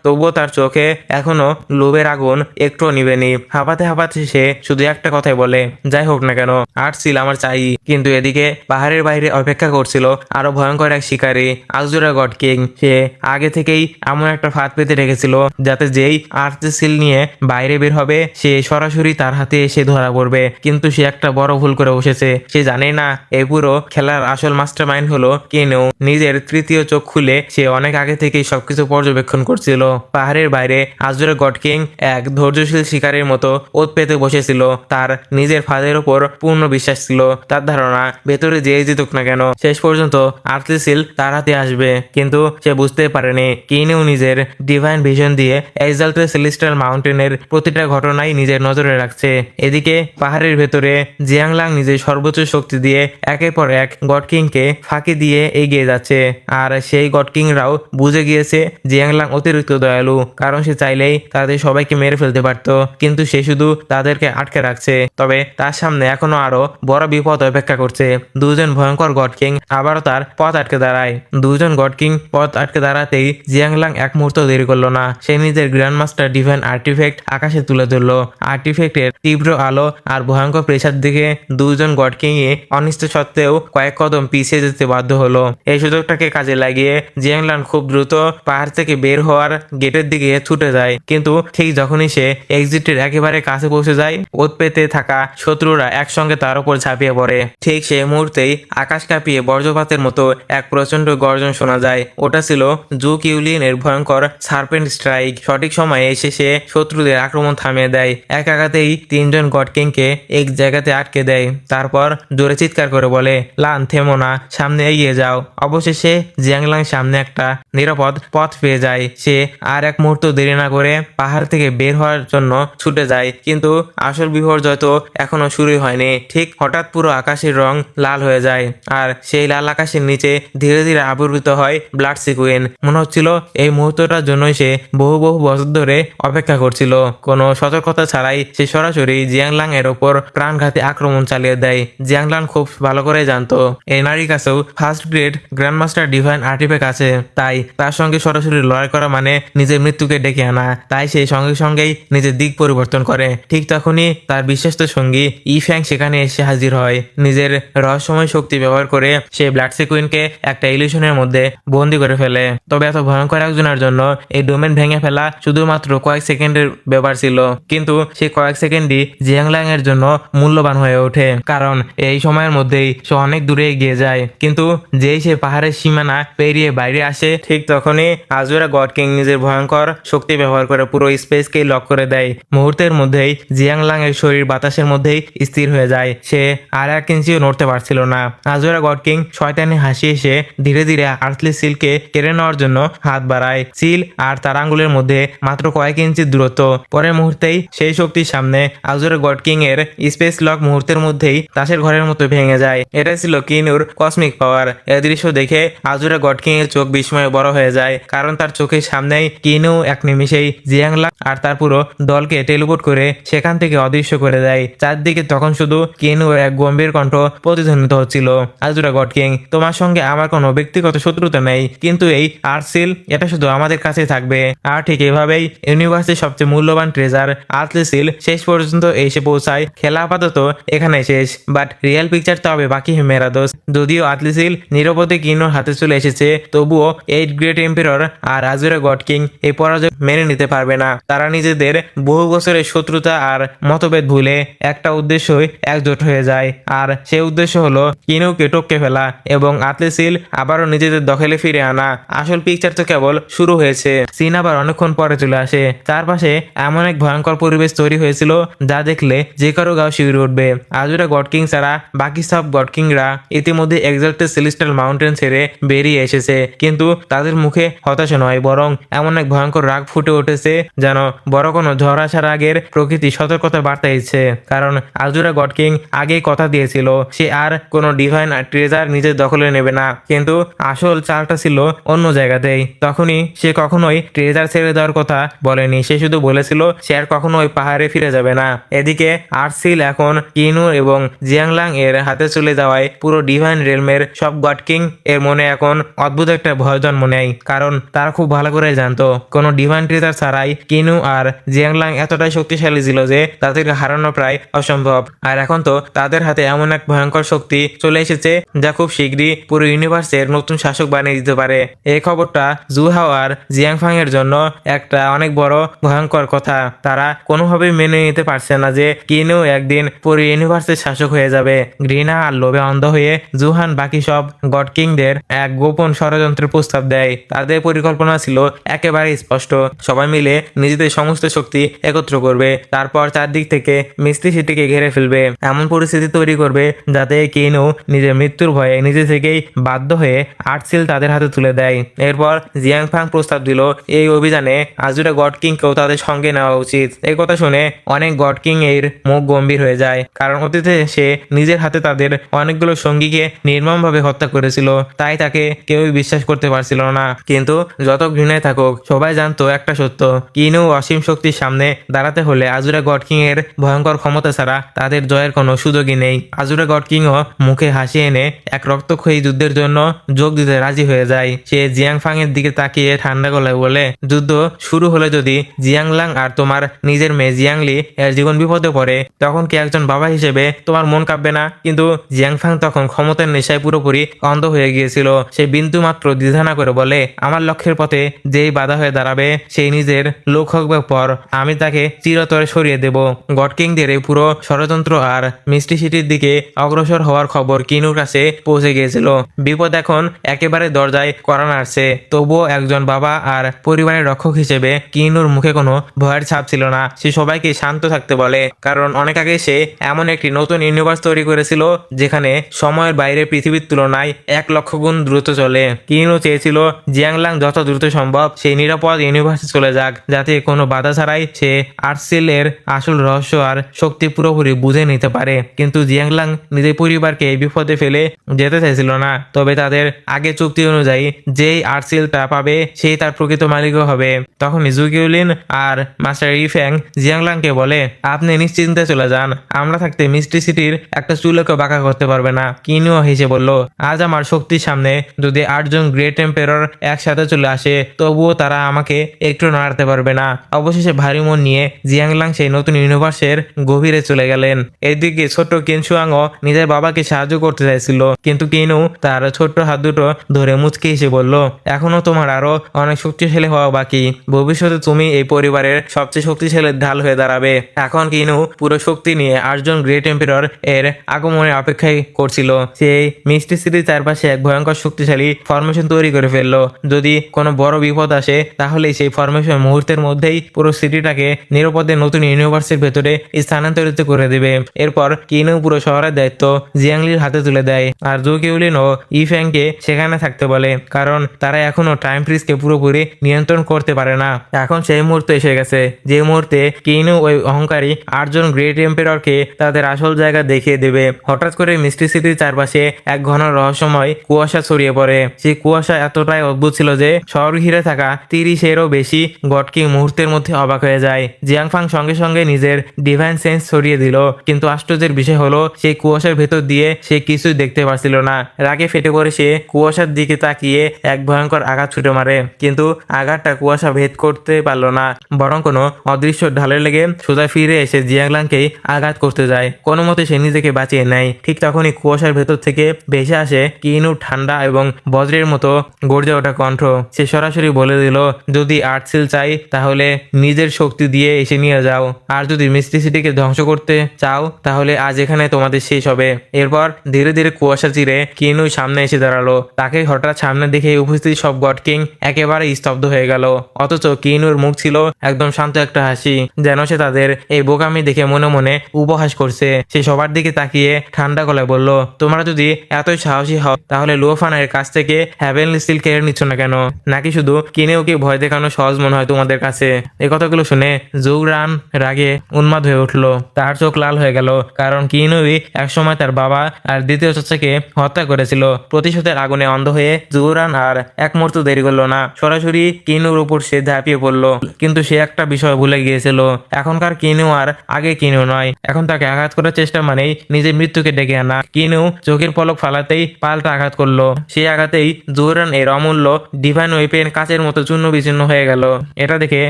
তবুও তার চোখে এখনো লোভের আগুন একটুও নিবেনি। হাঁপাতে হাঁপাতে সে শুধু একটা কথাই বলে, যাই হোক না কেন আর্টসিল আমার চাই। কিন্তু এদিকে পাহাড়ের বাইরে অপেক্ষা করছিল আরো ভয়ঙ্কর এক শিকারী, আজুরা গড কিং। সে আগে থেকেই এমন একটা ফাঁদ পেতে রেখেছিল যাতে যেই আর্টসিল নিয়ে বাইরে বের হবে সে সরাসরি তার হাতে এসে ধরা পড়বে। কিন্তু সে একটা বড় ভুল করে বসেছে। সে জানে না এই পুরো খেলার আসল মাস্টারমাইন্ড হলো কেনু। নিজের তৃতীয় চোখ খুলে সে অনেক আগে থেকেই সবকিছু পর্যবেক্ষণ করছিল। পাহাড়ের বাইরে আজুরা গড কিং এক ধৈর্যশীল শিকারীর মতো ওত পেতে বসেছিল। তার নিজের ফাঁদের উপর পূর্ণ বিশ্বাস ছিল। তার ধারণা ভেতরে যেই জিতুক না কেন শেষ পর্যন্ত আর্টসিল তার হাতে আসবে। কিন্তু সে বুঝতে পারেনি কেনু নিজের ডিভাইন ভিশন দিয়ে এক্সাল্টেড সেলেস্টিয়াল মাউন্টেনের প্রতিটা ঘটনাই নিজের নজরে রাখছে। এদিকে পাহাড়ের ভেতরে জিয়াংলাং নিজের সর্বোচ্চ শক্তি দিয়ে একের পর এক গড কিংকে ফাঁকি দিয়ে এগিয়ে যাচ্ছে। আর সেই গড কিংরাও বুঝে গিয়েছে জিয়াংলাং অতিরিক্ত দয়ালু, কারণ সে চাইলেই তাদের সবাইকে মেরে ফেলতে পারত, কিন্তু সে শুধু তাদেরকে আটকে রাখছে। তবে তার সামনে এখনো আরো বড় বিপদ অপেক্ষা করছে। দুজন ভয়ঙ্কর গড কিং আবারও তার পথ আটকে দাঁড়ায়। দুজন গড কিং পথ আটকে দাঁড়াতেই জিয়াংলাং এক মুহূর্ত দেরি করলো না। সে নিজের গ্র্যান্ড মাস্টার ডিভাইন আর্টিফ্যাক্ট আকাশে তুলে ধরলো। আর্টিফ্যাক্টের তীব্র আলো আর ভয়ঙ্কর প্রেসার দিকে দুজন গড কিং এ অনিষ্ট সত্ত্বেও কয়েক কদম পিছিয়ে যেতে বাধ্য হলো। এই সুযোগটাকে কাজে লাগিয়ে জিয়াংলাং খুব দ্রুত পাহাড় থেকে বের হওয়ার গেটের দিকে ছুটে যায়। কিন্তু ঠিক যখনই সে এক্সিটের একেবারে কাছে পৌঁছে যায়, ওত পেতে থাকা শত্রুরা একসঙ্গে তার উপর ঝাঁপিয়ে পড়ে। ঠিক সেই মুহূর্তেই আকাশ কাঁপিয়ে বজ্রপাতের মতো এক প্রচন্ড গর্জন শোনা যায়। ওটা ছিল জু কিউলিন এর ভয়ঙ্কর সার্পেন্ট স্ট্রাইক। সঠিক সময়ে এসে সে শত্রুদের আক্রমণ থামিয়ে দেয়। এক আঘাতেই তিনজন গড কিংকে এক জায়গাতে আটকে দেয়। তারপর জোরে চিৎকার করে বলে, লান থেমো না, সামনে এগিয়ে যাও। অবশেষে জিয়াংলাং সামনে একটা নিরাপদ পথ পেয়ে যায়। সে আর এক মুহূর্ত দেরি না করে পাহাড় থেকে বের হওয়ার জন্য ছুটে যায়। কিন্তু আসল বিপর্যয় তো এখনো শুরুই হয়নি। ঠিক হঠাৎ পুরো আকাশের রং লাল হয়ে যায় আর সেই লাল আকাশের নিচে ধীরে ধীরে আবির্ভূত হয় ব্লাড সিকুইন। মনে হচ্ছিল এই মুহূর্তটার জন্যই সে বহু বছর ধরে অপেক্ষা করছিল। কোনো সতর্কতা ছাড়াই সে সরাসরি জিয়াংলাং এর ওপর প্রাণঘাতী আক্রমণ চালিয়ে দেয়। জিয়াংলাং খুব ভালো করে জানতো এই নারীর কাছেও first grade grandmaster divine artifact আছে, তাই তার সঙ্গে সরাসরি লড়াই করা মানে নিজের মৃত্যুকে ডেকে আনা। তাই সে সঙ্গে সঙ্গেই নিজের দিক পরিবর্তন করে। ঠিক তখনই তার বিশ্বস্ত সঙ্গী ইফ্যাং সেখানে এসে হাজির হয়। নিজের রহস্যময় শক্তি ব্যবহার করে সে ব্লাড সিকুইনকে একটা ইলিউশনের মধ্যে বন্দি করে ফেলে। তবে এত ভয়ঙ্কর একজনের জন্য এই ডোমেন ভেঙে ফেলা শুধুমাত্র কয়েক সেকেন্ডের ব্যাপার ছিল, কিন্তু সেই কয়েক সেকেন্ডই জিয়াংলাং এর জন্য মূল্যবান হয়ে ওঠে, কারণ এই সময়ের মধ্যেই সে অনেক দূরে এগিয়ে যায়। কিন্তু যেই সে পাহাড়ের সীমানা পেরিয়ে বাইরে আসে, ঠিক তখনই আজুরা গড কিং নিজের ভয়ঙ্কর শক্তি ব্যবহার করে পুরো স্পেসকেই লক করে দেয়। মুহূর্তের মধ্যেই জিয়াংলাং এর শরীর বাতাসের মধ্যেই স্থির হয়ে যায়। সে আর এক ইঞ্চিও নড়তে পারছিল না। আজুরা গড কিং শয়তানি হাসি এসে ধীরে ধীরে আর্থলি সিলকে কেড়ে নেওয়ার জন্য হাত বাড়ায়। সিল আর তার আঙ্গুলের মধ্যে মাত্র কয়েক ইঞ্চি দূরত্ব। পরের মুহূর্তেই সেই শক্তির সামনে আজুরা গড কিং এর স্পেস লক মুহূর্তের মধ্যেই তাসের ঘরের মতো ভেঙে যায়। এটা ছিল কিনুর কসমিক পাওয়ার। এই দৃশ্য দেখে আজুরা গড কিং এর চোখ বিস্ময়ে বড় হয়ে যায়, কারণ তার চোখের সামনেই কিনু এক নিমিষেই জিয়াংলাং আর তার পুরো দলকে টেলিপোর্ট করে সেখান থেকে অদৃশ্য করে দেয়। চারদিকে তখন শুধু কিনু এক গম্ভীর কণ্ঠ প্রতিধ্বনিত হচ্ছিল, আজুরা গড কিং, তোমার সঙ্গে আমার কোনো ব্যক্তিগত শত্রুতা নেই, কিন্তু এই আর্টসিল এটা শুধু আমাদের কাছে থাকবে। আর ঠিক এভাবেই ইউনিভার্সের সবচেয়ে মূল্যবান ট্রেজার আর্টসিল শেষ পর্যন্ত এসে পৌঁছায়। খেলা আপাতত এখানে শেষ, বাট রিয়েল পিকচার তো হবে বাকি মেরা দোস্ত। যদিও আর্টসিল নিরাপদে কিনুর হাতে চলে এসেছে, তবুও এই এইট গ্রেট এম্পিরর আর আজুরা গড কিং এই পরাজয় মেনে নিতে পারবে না। তারা নিজেদের বহু বছরের শত্রুতা আর মতভেদ ভুলে একটা উদ্দেশ্যই একজোট হয়ে যায়, আর সেই উদ্দেশ্য হলো কিনুকে টপকে ফেলা এবং আতলেসিল আবারও নিজেদের দখলে ফিরে আনা। আসল পিকচার তো কেবল শুরু হয়েছে। সিন আবার অনেকক্ষণ পরে চলে আসে। চারপাশে এমন এক ভয়ঙ্কর পরিবেশ তৈরি হয়েছিল যা দেখলে যে কারো গাও শিউরে উঠবে। আজুরা গড কিং ছাড়া বাকি সব গড কিংরা ইতিমধ্যে এক্সাল্টেড সেলেস্টিয়াল মাউন্টেন ছেড়ে বেরিয়ে এসেছে, কিন্তু তাদের মুখে হতাশা নয়, বরং এমন এক ভয়ঙ্কর রাগ ফুটে উঠেছে যেন বড় কোনো ঝড় আসার আগের প্রকৃতি সতর্কতা বার্তা দিচ্ছে। কারণ আজুরা গড কিং আগেই কথা দিয়েছিল সে আর কোনো ডিভাইন ট্রেজার নিজের দখলে নেবে না, কিন্তু আসল চালটা ছিল অন্য জায়গাতেই। তখনই সে কখনোই ট্রেজার ছেড়ে দেওয়ার কথা বলেনি, সে শুধু বলেছিল সে আর কখনো ওই পাহাড়ে ফিরে যাবে না। এদিকে আর্টসিল এখন কিনু এবং জিয়াংলাং এর হাতে চলে যাওয়ায় পুরো ডিভাইন রেলমের সব গড কিং এর মনে এখন অদ্ভুত একটা ভয় জন্ম নেয়, কারণ তারা খুব ভালো করে জানতো কোনো ডিভাইন ট্রেজার ছাড়াই কিনু আর জিয়াংলাং এতটাই শক্তিশালী ছিল যে তাদেরকে হারানো প্রায় অসম্ভব। আর এখন তো তাদের হাতে এমন এক ভয়ঙ্কর শক্তি চলে এসেছে যা খুব শীঘ্রই পুরো ইউনিভার্সের নতুন শাসক বানিয়ে দিতে পারে। এই খবরটা জুহাও আর জিয়াংফাং এর জন্য একটা অনেক বড় ভয়ঙ্কর কথা। তারা কোনোভাবেই মেনে নিতে পারছে না যে কিনু একদিন পুরো ইউনিভার্সের শাসক হয়ে যাবে। ঘৃণা আর লোভে অন্ধ হয়ে জুহান বাকি সব গড কিংদের এক গোপন ষড়যন্ত্রের প্রস্তাব দেয়। তাদের পরিকল্পনা ছিল একেবারে স্পষ্ট, সবাই মিলে নিজেদের সমস্ত শক্তি একত্র করবে, তারপর চারদিক থেকে মিস্টি সিটিকে ঘিরে ফেলবে, এমন পরিস্থিতি তৈরি করবে যাতে কিনু নিজের মৃত্যুর ভয়ে নিজে থেকেই বাধ্য হয়ে আর্টসিল তাদের হাতে তুলে দেয়। এরপর জিয়াংফাং প্রস্তাব দিল এই অভিযানে আজুরা গড কিংকেও তাদের সঙ্গে নেওয়া উচিত। এই কথা শুনে অনেক গড কিং এর মুখ গম্ভীর হয়ে যায়, কারণ অতীতে সে নিজের হাতে তাদের অনেকগুলো সঙ্গীকে নির্মমভাবে হত্যা করেছিল, তাই তাকে কেউই বিশ্বাস করতে পারছিল না। কিন্তু যত ঘৃণায় থাকুক সবাই জানতো একটা সত্য, কিনু অসীম শক্তির সামনে দাঁড়াতে হলে আজুরা গড কিং এর ভয়ঙ্কর ক্ষমতা ছাড়া তাদের জয়ের কোনো সুযোগই নেই। আজুরা গড কিংও মুখে হাসি এনে এক রক্তক্ষয়ী যুদ্ধের জন্য যোগ দিতে রাজি হয়ে যায়। সে জিয়াংফাং এর দিকে তাকিয়ে ঠান্ডা গলায় বলে, যুদ্ধ শুরু হলে যদি জিয়াংলাং আর তোমার নিজের মেয়ে জিয়াংলি এর জীবন বিপদে পড়ে তখন কি একজন বাবা হিসেবে তোমার মন কাঁপবে না? কিন্তু জিয়াংফাং তখন ক্ষমতার নেশায় পুরোপুরি অন্ধ হয়ে গিয়েছিল। সে বিন্দু মাত্র দ্বিধা না করে বলে, আমার লক্ষ্যের পথে যেই বাধা হয়ে দাঁড়াবে সেই নিজের লোক হবে পর আমি তাকে চিরতরে সরিয়ে দেব। গড কিংদের এই পুরো ষড়যন্ত্র আর মিষ্টি সিটির দিকে অগ্রসর হওয়ার খবর কিনুর কাছে পৌঁছে গিয়েছিল। বিপদ এখন একেবারে দরজায় কড়া নাড়ছে। তবুও একজন বাবা আর পরিবারের রক্ষক হিসেবে কিনুর মুখে কোনো ভয়ের ছাপ ছিল না। সে সবাইকে শান্ত থাকতে বলে, কারণ অনেক আগে সে এমন একটি নতুন ইউনিভার্স তৈরি করেছিল যেখানে সময়ের বাইরে পৃথিবীর তুলনায় 1,00,000 গুণ দ্রুত চলে। কিনু চেয়েছিল জিয়াংলাং যত দ্রুত সম্ভব সেই নিরাপদ ইউনিভার্সে চলে যাক, যাতে কোনো বাধা ছাড়াই সে আর্টসিল এর আসল রহস্য আর শক্তি পুরোপুরি বুঝে নিতে পারে। কিন্তু জিয়াংলাং নিজের পরিবারকে এই বিপদে ফেলে যেতে চাইছিল না। তবে তাদের আগে চুক্তি অনুযায়ী যেই আর্টসিলটা পাবে সেই তার প্রকৃত মালিকও হবে। তখন জুকিউলিন আর মাস্টার ইফ্যাং জিয়াংলাংকে বলে, আপনি নিশ্চিন্তে চলে যান, আমরা থাকতে মিষ্টি সিটির একটা চুলোকে বাঁকা করতে পারবে না। কিনুও হেসে বলল, আজ আমার শক্তির সামনে যদি 8 জন গ্রেট এম্পেরর একসাথে চলে আসে তবুও তারা আমাকে একটু নাড়াতে পারবে না। অবশেষে ভারী মন নিয়ে জিয়াংলাং সেই নতুন ইউনিভার্সের গভীরে চলে গেলেন। এদিকে ছোট্ট কিনসুয়াংও নিজের বাবাকে সাহায্য করতে চাইছিল, কিন্তু কিনু তার ছোট্ট হাত দুটো ধরে মুচকে এসে বলল, এখনো তোমার আরো অনেক শক্তিশালী হওয়া বাকি, ভবিষ্যতে তুমি এই পরিবারের সবচেয়ে শক্তিশালী ঢাল হয়ে দাঁড়াবে। এখন কিনু পুরো শক্তি নিয়ে 8 জন গ্রেট এম্পেরর এর আগমনের অপেক্ষায় করছিল। সেই মিষ্টি সিটির চারপাশে এক ভয়ঙ্কর শক্তিশালী ফরমেশন তৈরি করে ফেললো। যদি কোনো বড় বিপদ আসে তাহলে সেই ফরমেশন মুহূর্তের মধ্যেই পুরো সিটিটাকে নিরাপদে নতুন ইউনিভার্সের ভেতরে স্থানান্তরিত করে দেবে। এরপর কিনু পুরো শহরের দায়িত্ব জিয়াংলির হাতে তুলে দেয়, আর জুকিউলিন ও ইফ্যাংকে সেখানে থাকতে বলে, কারণ তারা এখনো টাইম ফ্রিজকে পুরোপুরি নিয়ন্ত্রণ করতে পারে না। এখন সেই মুহূর্তে এসে গেছে যে মুহূর্তে কিনু ওই অহংকারী 8 জন গ্রেট এম্পেররকে তাদের আসল জায়গা দেখিয়ে দেবে। হঠাৎ করে মিষ্টি সিটির চারপাশে এক ঘন রহস্যময় কুয়াশা ছড়িয়ে পড়ে। সেই কুয়াশা এতটাই অদ্ভুত ছিল যে শহর ঘিরে থাকা 30-এরও বেশি গড কিং মুহূর্তের মধ্যে অবাক হয়ে যায়। জিয়াংফাং সঙ্গে সঙ্গে নিজের ডিভাইন সেন্স ছড়িয়ে দিল, কিন্তু আশ্চর্যের বিষয় হলো সেই কুয়াশার ভেতর দিয়ে সে কিছুই দেখতে পারছিল না। রাগে ফেটে পড়ে সে কুয়াশার দিকে তাকিয়ে এক ভয়ঙ্কর আঘাত ছুটে মারে, কিন্তু আঘাতটা কুয়াশা ভেদ করতে পারলো না, বরং কোনো অদৃশ্য ঢালে লেগে সোজা ফিরে এসে জিয়াংলাংকেই আঘাত করতে যায়। কোনো মতে সে নিজেকে বাঁচিয়ে নেয়। ঠিক তখনই কুয়াশার ভেতর থেকে ভেসে আসে কিনুর ঠান্ডা এবং বজ্রের মতো গর্জে ওঠা কণ্ঠ। সে সরাসরি বলে দিল, যদি আর্টসিল চাই তাহলে নিজের শক্তি দিয়ে এসে নিয়ে যাও, আর যদি মিষ্টি সিটিকে ধ্বংস করতে চাও তাহলে আজ এখানে তোমাদের শেষ হবে। এরপর ধীরে ধীরে কুয়াশা চিরে কিনু সামনে এসে দাঁড়ালো। তাকে হঠাৎ সামনে দেখে উপস্থিত সব গড কিং একেবারে স্তব্ধ হয়ে গেল। অথচ কিনুর মুখ ছিল একদম শান্ত একটা হাসি, যেন সে তাদের এই বোকামি দেখে মনে মনে উপহাস করছে। সে সবার দিকে তাকিয়ে ঠান্ডা গলায় বলল, তোমরা যদি এতই সাহসী হও তাহলে লুওফানের কাছ থেকে হ্যাভেনলি সিল কেড়ে নিচ্ছ না কেন? নাকি শুধু কিনেওকে ভয় দেখানো সহজ মনে হয় তোমাদের কাছে? এই কথাগুলো শুনে জুরান রাগে উন্মাদ হয়ে উঠলো। তার চোখ লাল হয়ে গেল, কারণ কিনুই একসময় তার বাবা আর দ্বিতীয় চাচাকে হত্যা করেছিল। প্রতিশোধের আগুনে অন্ধ হয়ে জুরান আর এক মুহূর্ত দেরি করলো না, সরাসরি কিনুর উপর সে ঝাঁপিয়ে পড়লো। কিন্তু সে একটা বিষয় ভুলে গিয়েছিল, এখনকার কিনু আর আগে কিনু নয়। এখন তাকে আঘাত করার চেষ্টা মানেই নিজের মৃত্যুকে ডেকে আনা। কিনু চোখের পলক ফালাতেই পাল্টা আঘাত করলো। সেই আঘাতেই জুরান এর অমূল্য ডিভাইন ওয়েপেন কাচের মতো চূর্ণ বিচূর্ণ হয়ে গেল। এটা দেখে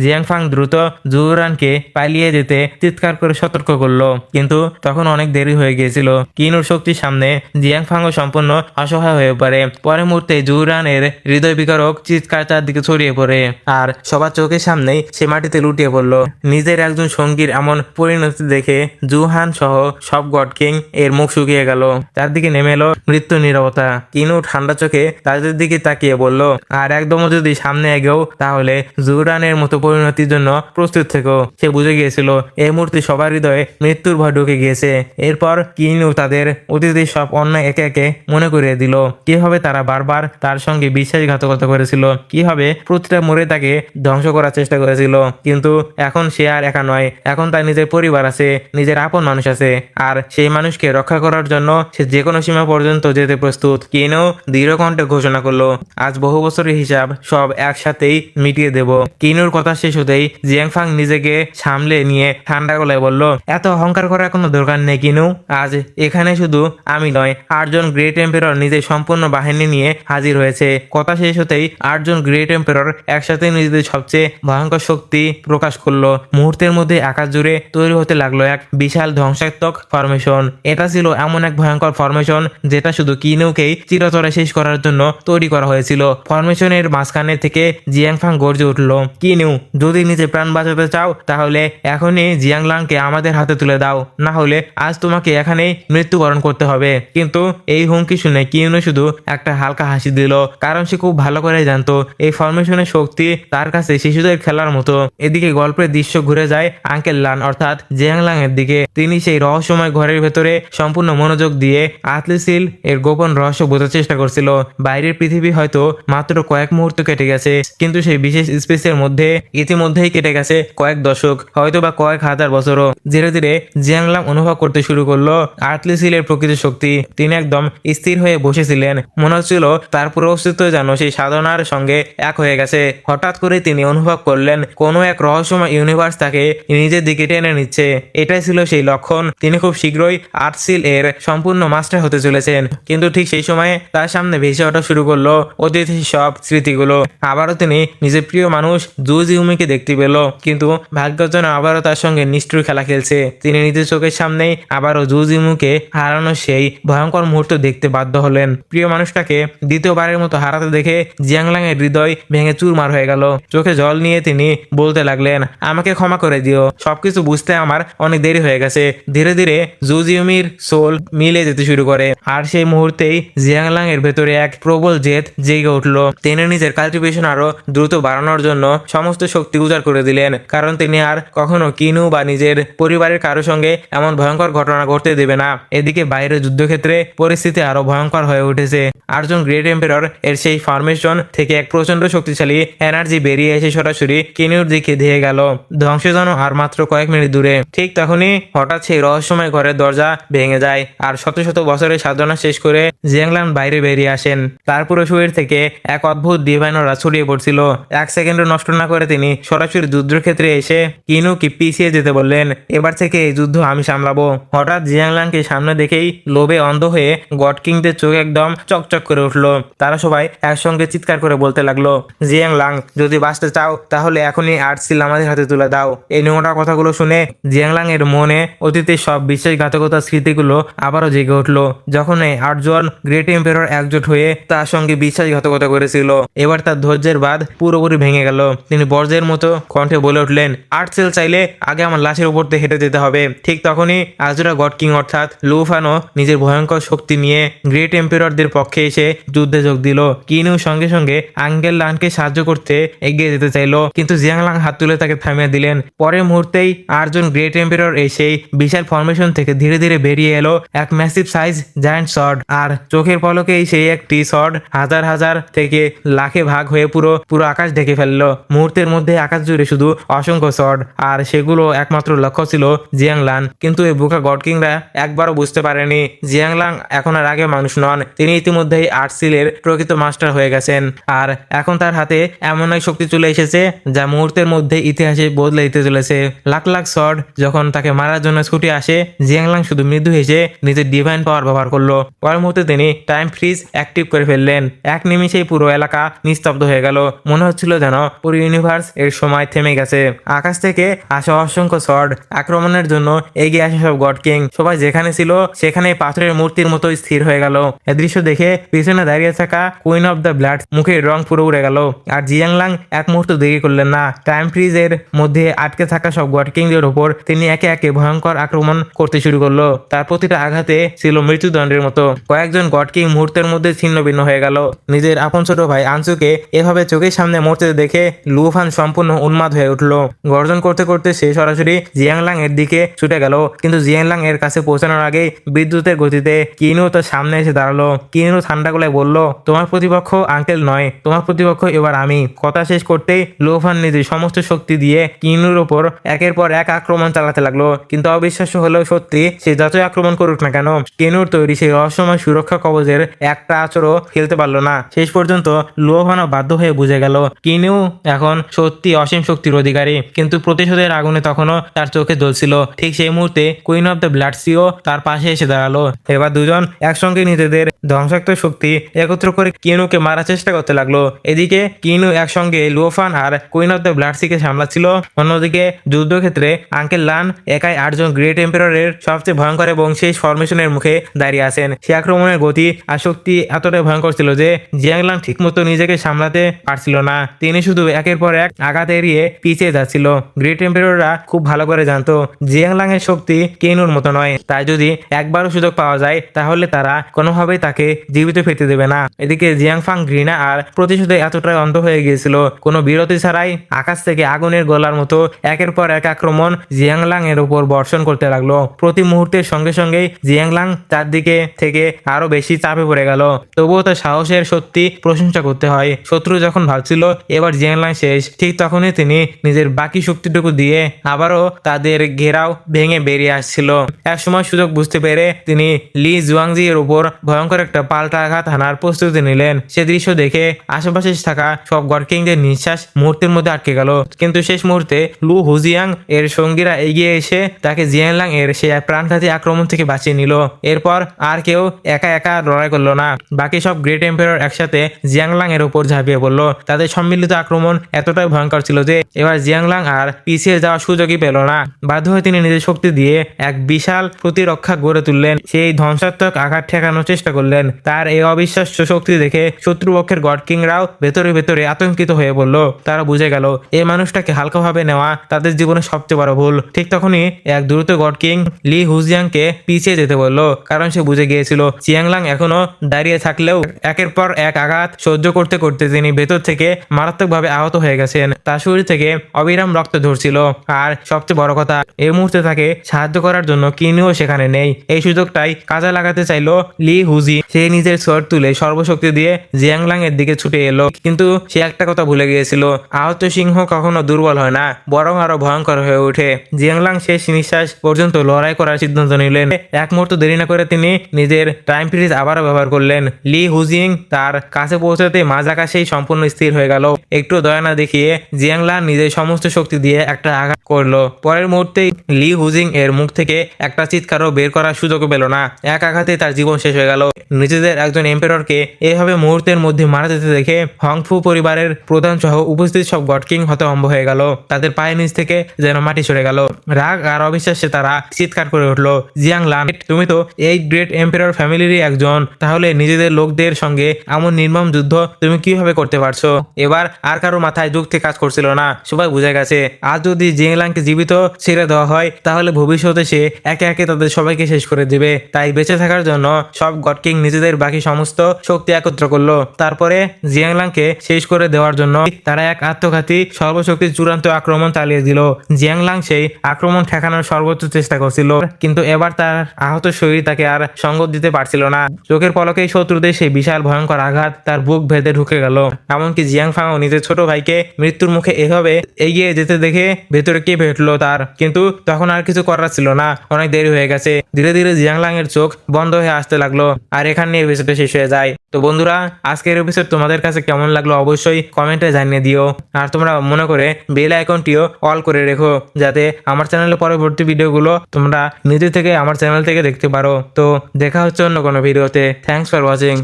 জিয়াংফাং দ্রুত জুরানকে পালিয়ে যেতে চিৎকার করে সতর্ক করলো, কিন্তু তখন অনেক দেরি হয়ে গিয়েছিল। কিনুর শক্তির সামনে জিয়াংফাংও সম্পূর্ণ অসহায় হয়ে পড়ে। পরের মুহূর্তে জুরানের হৃদয় বিকারক চিৎকার চারদিকে ছড়িয়ে পড়ে, আর সবার চোখের সামনেই সে মাটিতে লুটিয়ে পড়লো। নিজের একজন সঙ্গীর এমন পরিণতি দেখে জুহান সহ সব গড কিং এর মুখ শুকিয়ে গেল। চারদিকে নেমে এলো মৃত্যু নীরবতা। কিনু ঠান্ডা চোখে তাদের দিকে তাকিয়ে বলল, আর একদমও যদি সামনে এগোও তাহলে জুরানের মতো পরিণতির জন্য প্রস্তুত থেকো। সে বুঝে গিয়েছিল এই মুহূর্তে সবার হৃদয়ে মৃত্যুর ভয় ঢুকে গিয়েছে। এরপর কিনু তাদের অতীতের সব অন্যায় একে একে মনে করিয়ে দিল, কিভাবে তারা বারবার তার সঙ্গে বিশ্বাসঘাতকতা করেছিল, কিভাবে প্রতিটা মোড়ে তাকে ধ্বংস করার চেষ্টা করেছিল। কিন্তু এখন সে আর একা নয়, এখন তার নিজের পরিবার আছে, নিজের আপন মানুষ আছে, আর সেই মানুষকে রক্ষা করার জন্য সে যে কোনো সীমা পর্যন্ত যেতে প্রস্তুত। কিনু দৃঢ় কণ্ঠে ঘোষণা করলো, আজ বহু বছরের হিসাব সব একসাথেই মিটিয়ে দেব। কিনুর কথা শেষ হতেই জিয়াংফাং নিজেকে সামলে নিয়ে ঠান্ডা গলায় বলল, এত অহংকার করার কোনো দরকার নেই কিনু। আজ এখানে শুধু আমি নয়, 8জন গ্রেট এম্পারর নিজের সম্পূর্ণ বাহিনী নিয়ে হাজির হয়েছে। কথা শেষ হতেই 8জন গ্রেট এম্পারর একসাথে নিজেদের সবচেয়ে ভয়ঙ্কর শক্তি প্রকাশ করলো। মুহূর্তের মধ্যে আকাশ জুড়ে তৈরি হতে লাগলো এক বিশাল ধ্বংসাত্মক ফরমেশন। এটা ছিল এমন এক ভয়ঙ্কর ফরমেশন যেটা শুধু কিনুকেই চিরতরে শেষ করার জন্য তৈরি করা হয়েছিল। ফরমেশনের মাঝখানে থেকে জিয়াংফাং গর্জে উঠলো, কিনু, যদি নিজে প্রাণ বাঁচাতে চাও তাহলে এখনই জিয়াংলাংকে আমাদের হাতে তুলে দাও, না হলে আজ তোমাকে এখানেই মৃত্যুবরণ করতে হবে। কিন্তু এই হুমকি শুনে কিনু শুধু একটা হালকা হাসি দিল, কারণ সে খুব ভালো করে জানতো এই ফরমেশনের শক্তি তার কাছে শিশুদের খেলার মতো। এদিকে গল্পের দৃশ্য ঘুরে যায় আঙ্কেল লান অর্থাৎ জিয়াংলাং এর দিকে। তিনি সেই রহস্যময় ঘরের ভেতরে সম্পূর্ণ মনোযোগ দিয়ে আতলিসিল এর গোপন রহস্য বোঝার চেষ্টা করছিল। বাইরের পৃথিবী হয়তো মাত্র কয়েক মুহূর্ত কেটে গেছে, কিন্তু সেই বিশেষ স্পেসের মধ্যে ইতিমধ্যেই কেটে গেছে কয়েক দশক, হয়তো বা কয়েক হাজার বছরও। ধীরে ধীরে জিয়াংলাং অনুভব করতে শুরু করলো আতলিসিলের প্রকৃত শক্তি। তিনি একদম স্থির হয়ে বসেছিলেন, মনে হচ্ছিল তার পুরো অস্তিত্ব যেন সেই সাধনার সঙ্গে এক হয়ে গেছে। হঠাৎ করে তিনি অনুভব করলেন কোনো এক রহস্যময় ইউনিভার্স তাকে নিজের দিকে টেনে নিচ্ছে। এটাই ছিল সেই লক্ষণ, তিনি খুব শীঘ্রই আর্টসিল এর সম্পূর্ণ মাস্টার হতে চলেছেন। কিন্তু ঠিক সেই সময়ে তার সামনে ভেসে ওঠা শুরু করলো অতীতের সব স্মৃতিগুলো। আবারও তিনি নিজের প্রিয় মানুষ জু জিউমিকে দেখতে পেল, কিন্তু ভাগ্যের জন্য আবারও তার সঙ্গে নিষ্ঠুর খেলা খেলছে। তিনি নিজের চোখের সামনেই আবারও জু জিউমিকে হারানোর সেই ভয়ঙ্কর মুহূর্ত দেখতে বাধ্য হলেন। প্রিয় মানুষটাকে দ্বিতীয়বারের মতো হারাতে দেখে জিয়াংলাং এর হৃদয় ভেঙে চুরমার হয়ে গেল। চোখে জল নিয়ে তিনি বলতে লাগলেন, আমাকে ক্ষমা করে দিও, সবকিছু বুঝতে আমার অনেক দেরি হয়ে গেছে। ধীরে ধীরে জু জিউমির সোল মিলে যেতে শুরু করে, আর সেই মুহূর্তেই জিয়াংলাং এর ভেতরে এক প্রবল জেদ জেগে উঠলো। তিনি নিজের কাল্টিভেশন আরো দ্রুত বাড়ানোর জন্য সমস্ত শক্তি উজাড় করে দিলেন, কারণ তিনি আর কখনো কিনু বা নিজের পরিবারের কারো সঙ্গে এমন ভয়ঙ্কর ঘটনা ঘটতে দেবে না। এদিকে বাইরের যুদ্ধক্ষেত্রে পরিস্থিতি আরো ভয়ঙ্কর হয়ে উঠেছে। 8জন গ্রেট এম্পারর এর সেই ফরমেশন থেকে এক প্রচন্ড শক্তিশালী এনার্জি বেরিয়ে এসে সরাসরি কিনুর দিকে ধেয়ে গেল, ধ্বংস যেন আর মাত্র কয়েক মিনিট দূরে। ঠিক তখনই হঠাৎ সেই রহস্যময় ঘরের দরজা ভেঙে যায়, আর শত শত বছরের সাধনা শেষ করে জিয়াংলাং বাইরে বেরিয়ে আসেন। তার পুরো শরীর থেকে এক অদ্ভুত ডিভাইন অরা ছড়িয়ে পড়ছিল। এক সেকেন্ডও নষ্ট না করে তিনি সরাসরি যুদ্ধক্ষেত্রে এসে কিনুকে পিছিয়ে যেতে বললেন, এবার থেকে এই যুদ্ধ আমি সামলাবো। হঠাৎ জিয়াংলাংকে সামনে দেখেই লোভে অন্ধ হয়ে গড কিংদের চোখ একদম চকচক করে উঠলো। তারা সবাই একসঙ্গে চিৎকার করে বলতে লাগলো, জিয়াংলাং, যদি বাঁচতে চাও তাহলে এখনই আর্টসিল আমাদের হাতে তুলে দাও। এই নোংরা কথাগুলো শুনে জিয়াংলাং এর মনে অতীতের সব বিশ্বাসঘাতকতার স্মৃতিগুলো আবারও জেগে উঠলো, যখন এই 8জন গ্রেট এম্পারর একজোট হয়ে তার সঙ্গে বিশ্বাসঘাতকতা করেছিল। এবার তার ধৈর্যের বাঁধ পুরোপুরি ভেঙে গেল। তিনি বর্জ্যের মতো কণ্ঠে বলে উঠলেন, আর্টসেল চাইলে আগে আমার লাশের উপর দিয়ে হেঁটে যেতে হবে। ঠিক তখনই আজরা গড কিং অর্থাৎ লুফানো নিজের ভয়ঙ্কর শক্তি নিয়ে গ্রেট এম্পায়ারদের পক্ষে এসে যুদ্ধে যোগ দিল। কিনু সঙ্গে সঙ্গে আঙ্কেল লানকে সাহায্য করতে এগিয়ে যেতে চাইলো, কিন্তু জিয়াংলাং হাত তুলে তাকে থামিয়ে দিলেন। পরের মুহূর্তেই আটজন গ্রেট এম্পায়ার এসে বিশাল ফরমেশন থেকে ধীরে ধীরে বেরিয়ে এলো এক ম্যাসিভ সাইজ জায়ান্ট শর্ট। আর চোখের পলকেই সেই একটি শর্ট হাজার হাজার থেকে লাখে ভাগ হয়ে পুরো পুরো আকাশ ঢেকে ফেললো। মুহূর্তের মধ্যে আকাশ জুড়ে শুধু অসংখ্য শর্ট, আর সেগুলো একমাত্র লক্ষ্য ছিল জিয়াংলান। কিন্তু এই বোকা গড কিংরা একবারও বুঝতে পারেনি জিয়াংলাং এখন আর আগে মানুষ নন, তিনি ইতিমধ্যেই আর্টসিলের প্রকৃত মাস্টার হয়ে গেছেন। আর এখন তার হাতে এমন এক শক্তি চলে এসেছে যা মুহূর্তের মধ্যে ইতিহাসে বদলে দিতে চলেছে। লাখ লাখ শর্ট যখন তাকে মারার জন্য ছুটে আসে, জিয়াংলাং শুধু মৃদু হেসে নিজের ডিভাইন পাওয়ার ব্যবহার করলো। পরের মুহূর্তে তিনি টাইম ফ্রিজ অ্যাক্টিভ করে ফেললেন। এক নিমিষেই পুরো এলাকা নিস্তব্ধ হয়ে গেল। মনে হচ্ছিল যেন পুরো ইউনিভার্স এর সময় থেমে গেছে। আকাশ থেকে আসা অসংখ্য শর্ট আক্রমণের জন্য এগিয়ে আসে সব গড কিং। সবাই যেখানে ছিল সেখানে পাথরের মূর্তির মতো স্থির হয়ে গেল। এ দৃশ্য দেখে পিছনে দাঁড়িয়ে থাকা কুইন অফ দ্য ব্লাড মুখের রং পুরো উড়ে গেল। আর জিয়াংলাং এক মুহূর্ত দেরি করলেন না। টাইম ফ্রিজের মধ্যে আটকে থাকা সব গড কিংদের উপর তিনি একে একে ভয়ঙ্কর আক্রমণ করতে শুরু করলো। তার প্রতিটা আঘাতে ছিল মৃত্যুদণ্ডের মতো। কয়েকজন গড কিং মুহূর্তের মধ্যে ছিন্ন ভিন্ন হয়ে গেল। নিজের আপন ছোট ভাই আনসুকে এভাবে চোখের সামনে মরতে দেখে লুফান সম্পূর্ণ উন্মাদ হয়ে উঠল। গর্জন করতে করতে সে সরাসরি জিয়াংলাং এর দিকে ছুটে গেল, কিন্তু জিয়াংলাং এর কাছে পৌঁছানোর আগেই বিদ্যুতের গতিতে কিনু তার সামনে এসে দাঁড়ালো। কিনু ঠান্ডা গলায় বলল, তোমার প্রতিপক্ষ আঙ্কেল নয়, তোমার প্রতিপক্ষ এবার আমি। কথা শেষ করতেই লুফান নিজের সমস্ত শক্তি দিয়ে কিনুর ওপর একের পর এক আক্রমণ চালাতে লাগলো। কিন্তু অবিশ্বাস্য হলেও সত্যি, সে যতই আক্রমণ করুক না কেন, কিনুর তৈরি সেই রহস্যময় সুরক্ষা কবচের একটা আঁচড়ও ফেলতে পারলো না। শেষ পর্যন্ত লুফানও বাধ্য হয়ে বুঝে গেল কিনু এখন সত্যি অসীম শক্তির অধিকারী, কিন্তু প্রতিশোধের আগুনে তখনও তার চোখে জ্বলছিল। ঠিক সেই মুহূর্তে কুইন অফ দ্য ব্লাড সিও তার পাশে এসে দাঁড়ালো। এবার দুজন একসঙ্গে নিজেদের ধ্বংসাত্মক শক্তি একত্র করে কিনুকে মারার চেষ্টা করতে লাগলো। এদিকে কিনু একসঙ্গে লুফান আর কুইন অফ দ্য ব্লাড সিকে সামলাচ্ছিল। অন্যদিকে যুদ্ধক্ষেত্রে আঙ্কেল লান একাই আটজন গ্রেট এম্পায়ারের সবচেয়ে ভয়ঙ্কর এবং শেষ ফরমেশনের মুখে দাঁড়িয়ে আছেন। সে আক্রমণের গতি আর শক্তি এতটাই ভয়ঙ্কর ছিল যে জিয়াংলাং ঠিকমতো নিজেকে সামলাতে পারছিল না। তিনি শুধু একের পর এক আঘাত এড়িয়ে পিছিয়ে যাচ্ছিল। গ্রেট এম্পায়াররা খুব ভালো করে জানতো জিয়াংলাং এর শক্তি কিনুর মতো নয়, তাই যদি একবারও সুযোগ পাওয়া যায় তাহলে তারা কোনোভাবেই তাকে জীবিত ফিরতে দেবে না। এদিকে জিয়াংফাং ঘৃণা আর প্রতিশোধে এতটাই অন্ধ হয়ে গিয়েছিল, কোনো বিরতি ছাড়াই আকাশ থেকে আগুনের গোলার মতো একের পর এক আক্রমণ জিয়াংলাং এর উপর বর্ষণ করতে লাগলো। প্রতি মুহূর্তের সঙ্গে সঙ্গেই জিয়াংলাং চারদিকে থেকে আরো বেশি চাপে পড়ে গেল। তবুও তার সাহসের সত্যি প্রশংসা করতে হয়। শত্রু যখন ভাবছিল এবার জিয়াংলাং শেষ, ঠিক তখনই তিনি নিজের বাকি শক্তিটুকু দিয়ে আবারও তাদের ঘেরাও ভেঙে বেরিয়ে আসছিল। এক সময় সুযোগ বুঝতে পেরে তিনি লি জুয়াংজি এর উপর ভয়ঙ্কর একটা পাল্টা আঘাত হানার প্রস্তুতি নিলেন। সে দৃশ্য দেখে আশেপাশে থাকা সব গড কিংদের নিঃশ্বাস মুহূর্তের মধ্যে আটকে গেল। কিন্তু শেষ মুহূর্তে লু হুজিয়াং এর সঙ্গীরা এগিয়ে এসে তাকে জিয়াংলাং এর সে প্রাণঘাতী আক্রমণ থেকে বাঁচিয়ে নিল। এরপর আর কেউ একা একা লড়াই করলো না। বাকি সব গ্রেট এম্পায়ার একসাথে জিয়াংলাং এর উপর ঝাঁপিয়ে পড়ল। তাদের সম্মিলিত আক্রমণ এতটাই ভয়ঙ্কর ছিল যে এবার জিয়াংলাং আর পিছিয়ে যাওয়ার সুযোগই পেল না। বাধ্য হয়ে তিনি নিজের শক্তি দিয়ে এক বিশাল প্রতিরক্ষা গড়ে তুললেন। সেই ধ্বংসাত্মক আঘাত ঠেকানোর চেষ্টা করলেন। তার এই অবিশ্বাস্য শক্তি দেখে শত্রুপক্ষের গড কিংরাও ভেতরে ভেতরে আতঙ্কিত হয়ে পড়ল। তারা বুঝে গেল এই মানুষটাকে হালকাভাবে নেওয়া তাদের জীবনের সবচেয়ে বড় ভুল। ঠিক তখনই এক দ্রুত গড কিং লি হুজিয়াংকে পিছিয়ে যেতে বলল, কারণ সে বুঝে গিয়েছিল জিয়াংলাং এখনো দাঁড়িয়ে থাকলেও একের পর এক আঘাত সহ্য করতে করতে তিনি ভেতর থেকে মারাত্মকভাবে আহত হয়ে গেছেন। তার শরীর থেকে অবিরাম রক্ত ঝরছিল। আর সবচেয়ে বড় কথা, এই মুহূর্তে তাকে সাহায্য করার জন্য কিনুও সেখানে নেই। এই সুযোগটাই কাজে লাগাতে চাইলো লি হুজি। সে নিজের শর্ট তুলে সর্বশক্তি দিয়ে জিয়াংলাং এর দিকে ছুটে এলো, কিন্তু সে একটা কথা ভুলে গিয়েছিল, আহত সিংহ কখনো দুর্বল হয় না, বরং আরো ভয়ঙ্কর হয়ে ওঠে। জিয়াংলাং শেষ নিঃশ্বাস পর্যন্ত লড়াই করার সিদ্ধান্ত নিলেন। এক মুহূর্ত দেরি না করে তিনি নিজের টাইম ফ্রিজ আবারও ব্যবহার করলেন। লি হুজিং তার কাছে পৌঁছাতে মাঝ আকাশেই সম্পূর্ণ স্থির হয়ে গেল। একটু দয়া না দেখিয়ে জিয়াংলাং নিজের সমস্ত শক্তি দিয়ে একটা আঘাত করলো। পরের মুহূর্তেই লি হুজিং এর মুখ থেকে একটা চিৎকারও বের করার সুযোগ পেল না। এক আঘাতে তার জীবন শেষ হয়ে গেল। নিজেদের একজন এম্পায়ারকে এভাবে মুহূর্তের মধ্যে মারা যেতে দেখে হংফু পরিবারের প্রধান সহ উপস্থিত সব গড কিং হতভম্ব হয়ে গেল। তাদের পায়ের নিচ থেকে যেন মাটি সরে গেল। রাগ আর অবিশ্বাসে তারা চিৎকার করে উঠলো, জিয়াংলান, তুমি তো এই গ্রেট এম্পায়ার ফ্যামিলিরই একজন, তাহলে নিজেদের লোকদের সঙ্গে এমন নির্মম যুদ্ধ তুমি কিভাবে করতে পারছো? এবার আর কারো মাথায় যুক্তি কাজ করছিল না, সবাই বুঝে গেছে আর যদি জিংলাংকে জীবিত ছেড়ে দেওয়া হয় তাহলে ভবিষ্যতে সে একে একে তাদের সবাইকে শেষ করে দিবে। তাই বেঁচে থাকার জন্য সব গড কিং নিজেদের বাকি সমস্ত শক্তি একত্র করলো। তারপরে জিয়াংলাংকে শেষ করে দেওয়ার জন্য তারা এক আত্মঘাতী সর্বশক্তির চূড়ান্ত আক্রমণ চালিয়ে দিল। জিয়াংলাং সেই আক্রমণ ঠেকানোর সর্বোচ্চ চেষ্টা করছিল, কিন্তু এবার তার আহত শরীর তাকে আর সঙ্গ দিতে পারছিল না। চোখের পলকেই শত্রুদের সেই বিশাল ভয়ঙ্কর আঘাত তার বুক ভেদে ঢুকে গেল। এমনকি জিয়াংফাংও নিজের ছোট ভাইকে মৃত্যুর মুখে এভাবে এগিয়ে যেতে দেখে ভেতরে কেঁপে উঠলো তার, কিন্তু তখন আর কিছু করার ছিল না, অনেক দেরি হয়ে গেছে। ধীরে ধীরে জিয়াংলাং এর চোখ বন্ধ হয়ে আসতে লাগলো আর এখানে এপিসোডটা শেষ হয়ে যায়। তো বন্ধুরা, আজকের এপিসোড তোমাদের কাছে কেমন লাগলো অবশ্যই কমেন্টে জানিয়ে দিও। আর তোমরা মনে করে বেল আইকনটিও অল করে রেখো যাতে আমার চ্যানেলে পরবর্তী ভিডিওগুলো তোমরা নিজে থেকে আমার চ্যানেল থেকে দেখতে পারো। তো দেখা হচ্ছে অন্য কোনো ভিডিওতে। Thanks for watching.